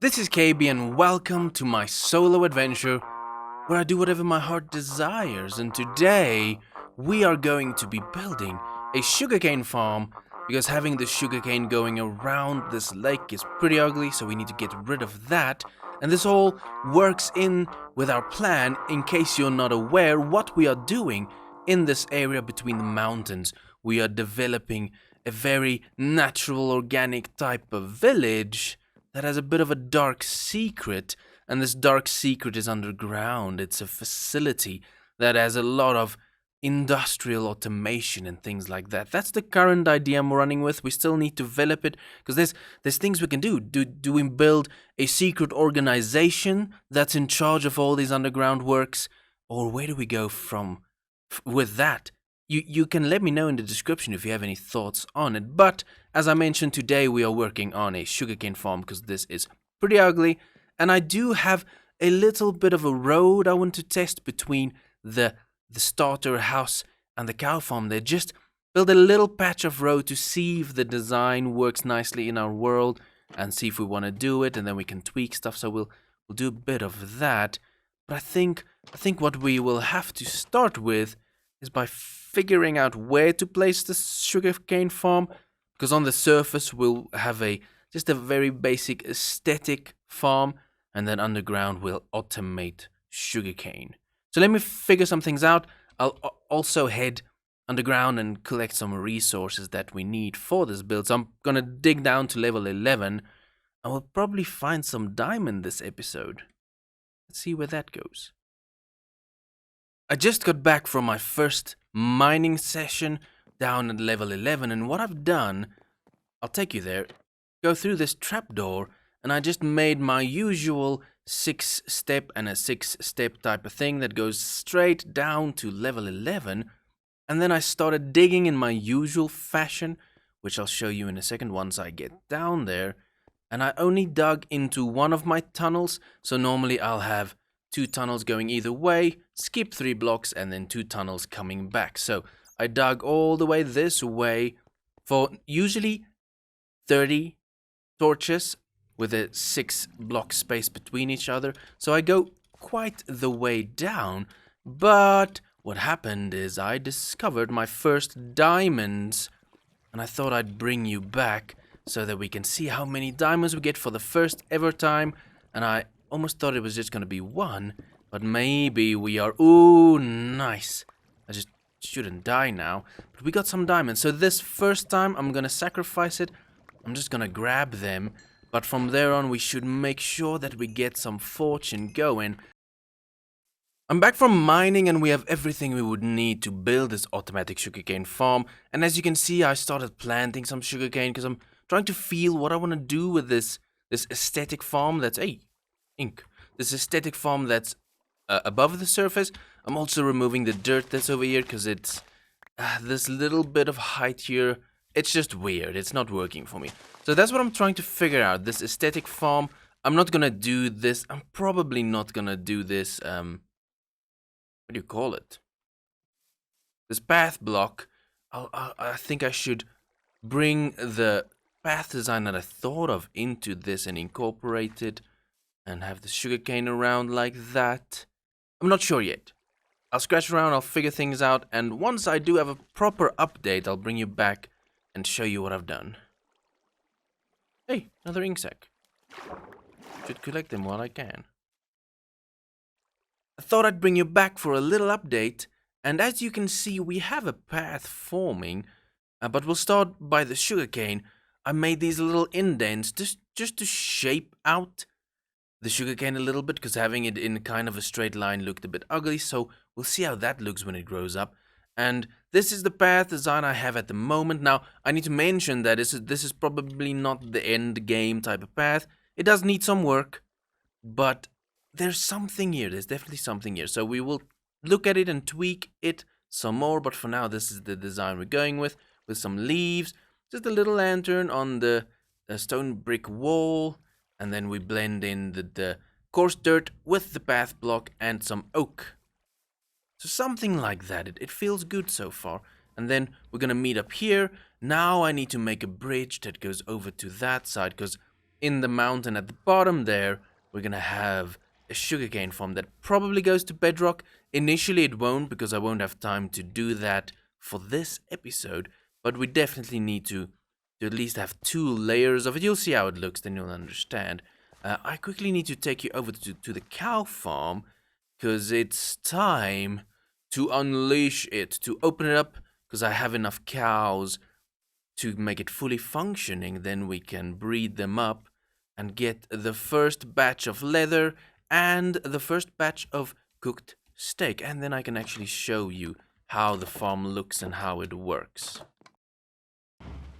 This is KB and welcome to my solo adventure where I do whatever my heart desires, and today we are going to be building a sugarcane farm because having the sugarcane going around this lake is pretty ugly, so we need to get rid of that. And this all works in with our plan. In case you're not aware what we are doing in this area between the mountains, we are developing a very natural organic type of village that has a bit of a dark secret, and this dark secret is underground. It's a facility that has a lot of industrial automation and things like that. That's the current idea I'm running with. We still need to develop it because there's things we can do. Do we build a secret organization that's in charge of all these underground works, or where do we go from with that? You can let me know in the description if you have any thoughts on it. But as I mentioned, today we are working on a sugarcane farm because this is pretty ugly, and I do have a little bit of a road I want to test between the starter house and the cow farm. They just build a little patch of road to see if the design works nicely in our world and see if we want to do it, and then we can tweak stuff. So we'll do a bit of that. But I think what we will have to start with is by figuring out where to place the sugarcane farm, because on the surface we'll have just a very basic aesthetic farm, and then underground we'll automate sugarcane. So let me figure some things out. I'll also head underground and collect some resources that we need for this build. So I'm gonna dig down to level 11, and we'll probably find some diamond this episode. Let's see where that goes. I just got back from my first mining session down at level 11, and what I've done, I'll take you there, go through this trapdoor, and I just made my usual 6-step and a 6-step type of thing that goes straight down to level 11, and then I started digging in my usual fashion, which I'll show you in a second once I get down there, and I only dug into one of my tunnels, so normally I'll have 2 tunnels going either way, skip 3 blocks, and then 2 tunnels coming back. So I dug all the way this way for usually 30 torches with a 6-block space between each other. So I go quite the way down, but what happened is I discovered my first diamonds, and I thought I'd bring you back so that we can see how many diamonds we get for the first ever time. And I almost thought it was just going to be 1, but maybe we are... Ooh, nice. I just shouldn't die now. But we got some diamonds. So this first time, I'm going to sacrifice it. I'm just going to grab them. But from there on, we should make sure that we get some fortune going. I'm back from mining, and we have everything we would need to build this automatic sugarcane farm. And as you can see, I started planting some sugarcane because I'm trying to feel what I want to do with this aesthetic farm that's... Hey, ink. This aesthetic farm that's above the surface. I'm also removing the dirt that's over here because it's this little bit of height here. It's just weird. It's not working for me. So that's what I'm trying to figure out. This aesthetic farm. I'm not gonna do this. I'm probably not gonna do this. What do you call it? This path block. I think I should bring the path design that I thought of into this and incorporate it, and have the sugarcane around like that. I'm not sure yet. I'll scratch around, I'll figure things out, and once I do have a proper update, I'll bring you back and show you what I've done. Hey, another ink sac. Should collect them while I can. I thought I'd bring you back for a little update, and as you can see, we have a path forming, but we'll start by the sugarcane. I made these little indents just to shape out the sugarcane a little bit, because having it in kind of a straight line looked a bit ugly, so we'll see how that looks when it grows up. And this is the path design I have at the moment. Now, I need to mention that this is probably not the end game type of path. It does need some work, but there's something here. There's definitely something here. So we will look at it and tweak it some more, but for now, this is the design we're going with some leaves, just a little lantern on the stone brick wall, and then we blend in the coarse dirt with the path block and some oak. So something like that. It feels good so far. And then we're going to meet up here, Now I need to make a bridge that goes over to that side, because in the mountain at the bottom there, we're gonna have a sugarcane farm that probably goes to bedrock. Initially it won't, because I won't have time to do that for this episode, but we definitely need to at least have 2 layers of it. You'll see how it looks, then you'll understand. I quickly need to take you over to the cow farm, because it's time to unleash it, to open it up, because I have enough cows to make it fully functioning. Then we can breed them up and get the first batch of leather and the first batch of cooked steak. And then I can actually show you how the farm looks and how it works.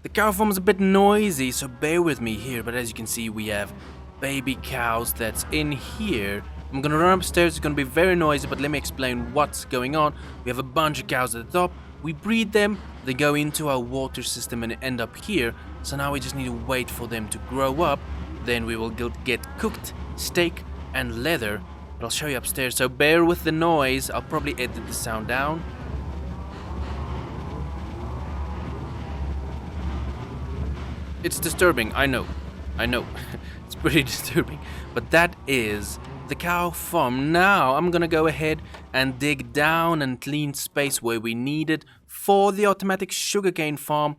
The cow farm is a bit noisy, so bear with me here, but as you can see, we have baby cows that's in here. I'm gonna run upstairs, it's gonna be very noisy, but let me explain what's going on. We have a bunch of cows at the top, we breed them, they go into our water system and end up here, so now we just need to wait for them to grow up, then we will get cooked steak and leather, but I'll show you upstairs, so bear with the noise. I'll probably edit the sound down. It's disturbing, I know. It's pretty disturbing. But that is the cow farm. Now I'm gonna go ahead and dig down and clean space where we need it for the automatic sugarcane farm,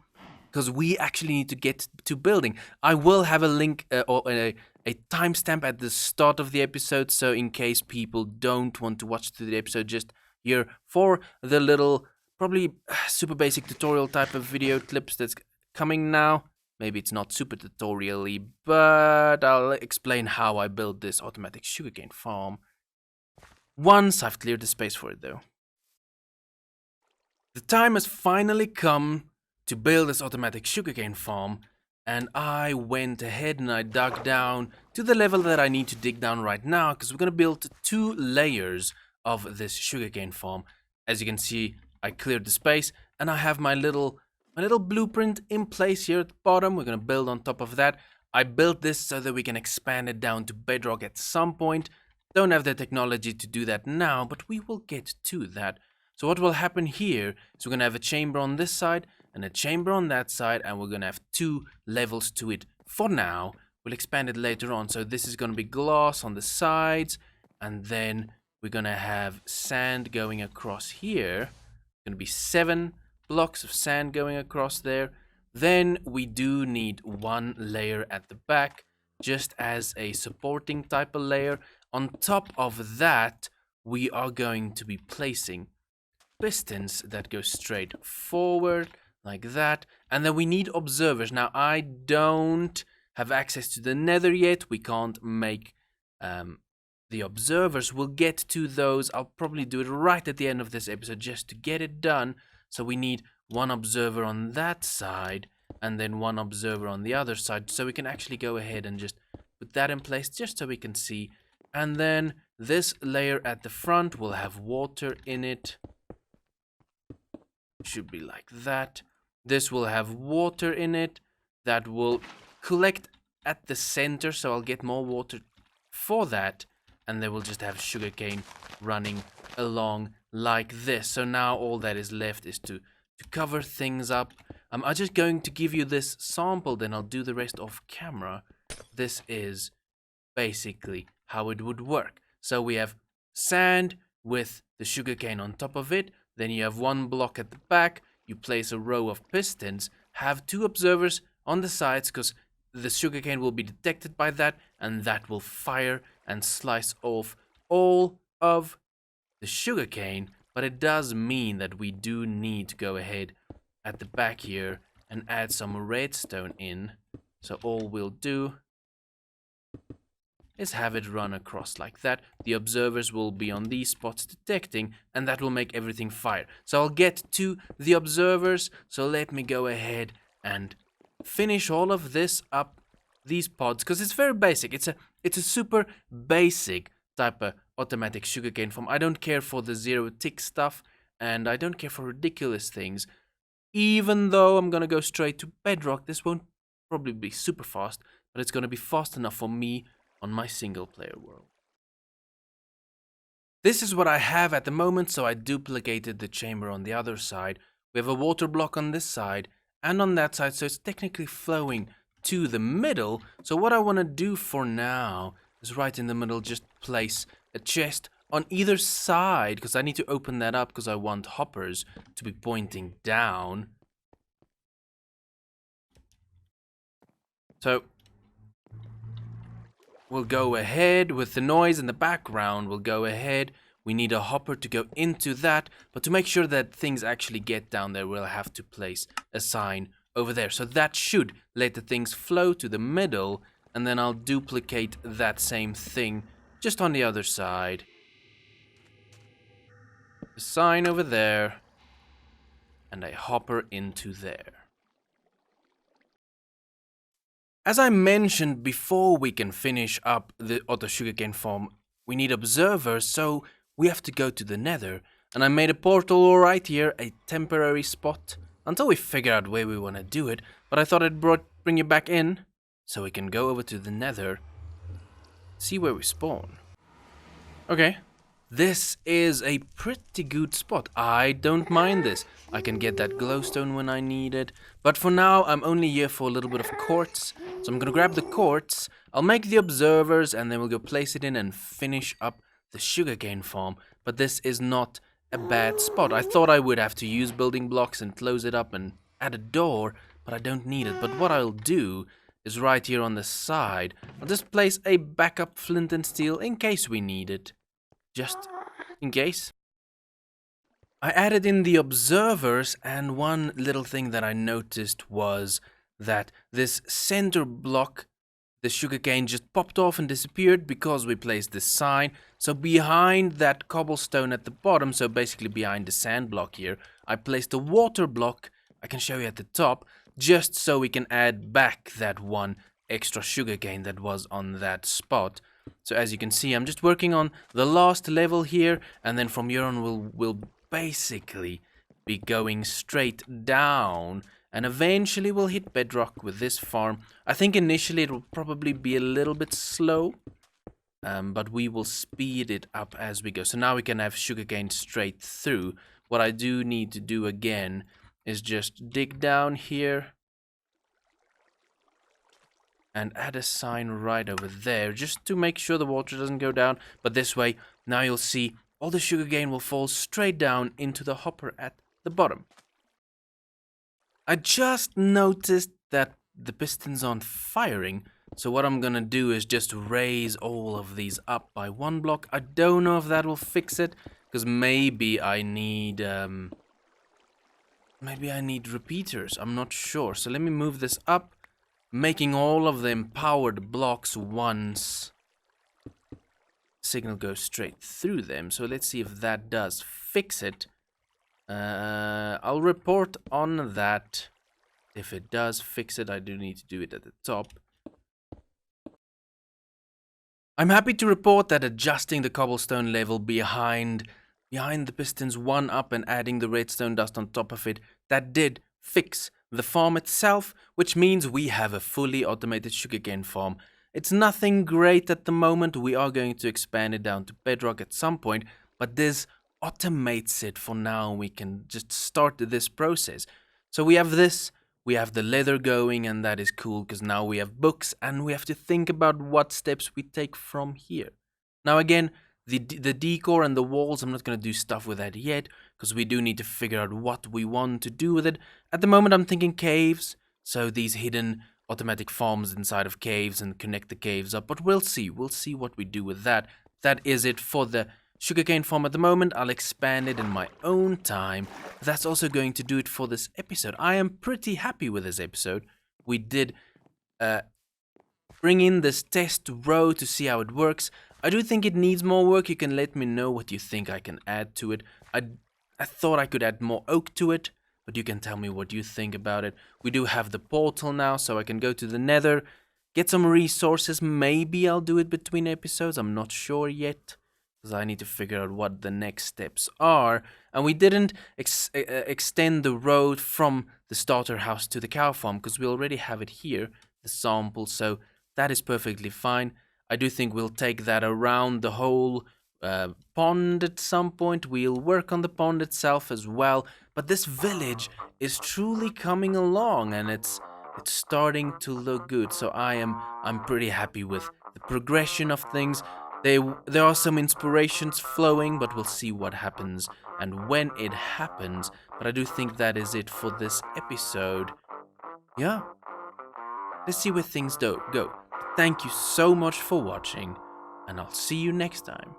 because we actually need to get to building. I will have a link or a timestamp at the start of the episode, so in case people don't want to watch through the episode, just here for the little, probably super basic tutorial type of video clips that's coming now. Maybe it's not super tutorial-y, but I'll explain how I built this automatic sugarcane farm once I've cleared the space for it, though. The time has finally come to build this automatic sugarcane farm, and I went ahead and I dug down to the level that I need to dig down right now, because we're going to build 2 layers of this sugarcane farm. As you can see, I cleared the space, and I have my little blueprint in place here at the bottom. We're going to build on top of that. I built this so that we can expand it down to bedrock at some point. Don't have the technology to do that now, but we will get to that. So what will happen here is we're going to have a chamber on this side and a chamber on that side, and we're going to have 2 levels to it for now. We'll expand it later on. So this is going to be glass on the sides, and then we're going to have sand going across here. It's going to be 7 blocks of sand going across there. Then we do need 1 layer at the back, just as a supporting type of layer. On top of that, we are going to be placing pistons that go straight forward like that, and then we need observers. Now I don't have access to the nether yet. We can't make the observers. We'll get to those. I'll probably do it right at the end of this episode just to get it done. So we need 1 observer on that side and then 1 observer on the other side, so we can actually go ahead and just put that in place just so we can see. And then this layer at the front will have water in it. Should be like that. This will have water in it that will collect at the center, so I'll get more water for that, and then we'll just have sugarcane running along like this. So now all that is left is to cover things up. I'm just going to give you this sample, then I'll do the rest off camera. This is basically how it would work. So we have sand with the sugarcane on top of it. Then you have 1 block at the back. You place a row of pistons. Have 2 observers on the sides, because the sugarcane will be detected by that, and that will fire and slice off all of the sugarcane. But it does mean that we do need to go ahead at the back here and add some redstone in. So all we'll do is have it run across like that. The observers will be on these spots detecting, and that will make everything fire. So I'll get to the observers. So let me go ahead and finish all of this up, these pods, because it's very basic. It's a super basic type of automatic sugarcane farm. I don't care for the 0 tick stuff, and I don't care for ridiculous things. Even though I'm gonna go straight to bedrock, this won't probably be super fast, but it's gonna be fast enough for me on my single player world. This is what I have at the moment, so I duplicated the chamber on the other side. We have a water block on this side and on that side, so it's technically flowing to the middle. So what I want to do for now is right in the middle, just place a chest on either side, because I need to open that up because I want hoppers to be pointing down. So we'll go ahead with the noise in the background. We'll go ahead. We need a hopper to go into that, but to make sure that things actually get down there, we'll have to place a sign over there. So that should let the things flow to the middle, and then I'll duplicate that same thing just on the other side. A sign over there, and a hopper into there. As I mentioned before, we can finish up the other sugarcane farm, we need observers, so we have to go to the nether. And I made a portal right here, a temporary spot, until we figure out where we want to do it. But I thought I'd bring you back in, so we can go over to the nether, see where we spawn. Okay. This is a pretty good spot. I don't mind this. I can get that glowstone when I need it. But for now, I'm only here for a little bit of quartz. So I'm gonna grab the quartz, I'll make the observers, and then we'll go place it in and finish up the sugarcane farm. But this is not a bad spot. I thought I would have to use building blocks and close it up and add a door, but I don't need it. But what I'll do is right here on the side, I'll just place a backup flint and steel in case we need it. Just in case. I added in the observers, and one little thing that I noticed was that this center block, the sugarcane, just popped off and disappeared because we placed this sign. So behind that cobblestone at the bottom, so basically behind the sand block here, I placed a water block. I can show you at the top, just so we can add back that one extra sugarcane that was on that spot. So as you can see, I'm just working on the last level here, and then from here on we'll basically be going straight down, and eventually we'll hit bedrock with this farm. I think initially it will probably be a little bit slow, but we will speed it up as we go. So now we can have sugarcane straight through. What I do need to do again is just dig down here and add a sign right over there, just to make sure the water doesn't go down. But this way, now you'll see all the sugarcane will fall straight down into the hopper at the bottom. I just noticed that the piston's on firing, so what I'm gonna do is just raise all of these up by one block. I don't know if that will fix it, because maybe I need repeaters. I'm not sure. So let me move this up, making all of them powered blocks once. Signal goes straight through them. So let's see if that does fix it. I'll report on that. If it does fix it, I do need to do it at the top. I'm happy to report that adjusting the cobblestone level behind the pistons one up and adding the redstone dust on top of it, that did fix the farm itself, which means we have a fully automated sugarcane farm. It's nothing great at the moment. We are going to expand it down to bedrock at some point, but this automates it for now. We can just start this process. So we have this, we have the leather going, and that is cool because now we have books and we have to think about what steps we take from here. Now again, the decor and the walls, I'm not going to do stuff with that yet because we do need to figure out what we want to do with it. At the moment I'm thinking caves, so these hidden automatic farms inside of caves and connect the caves up, but we'll see what we do with that. That is it for the sugarcane farm at the moment. I'll expand it in my own time. That's also going to do it for this episode. I am pretty happy with this episode. We did bring in this test row to see how it works. I do think it needs more work. You can let me know what you think I can add to it. I thought I could add more oak to it, but you can tell me what you think about it. We do have the portal now, so I can go to the nether, get some resources. Maybe I'll do it between episodes. I'm not sure yet, because I need to figure out what the next steps are. And we didn't extend the road from the starter house to the cow farm, because we already have it here, the sample, so that is perfectly fine. I do think we'll take that around the whole pond at some point. We'll work on the pond itself as well, But this village is truly coming along, and it's starting to look good. So I'm pretty happy with the progression of things. There are some inspirations flowing, but we'll see what happens and when it happens. But I do think that is it for this episode. Yeah, let's see where things go. Thank you so much for watching, and I'll see you next time.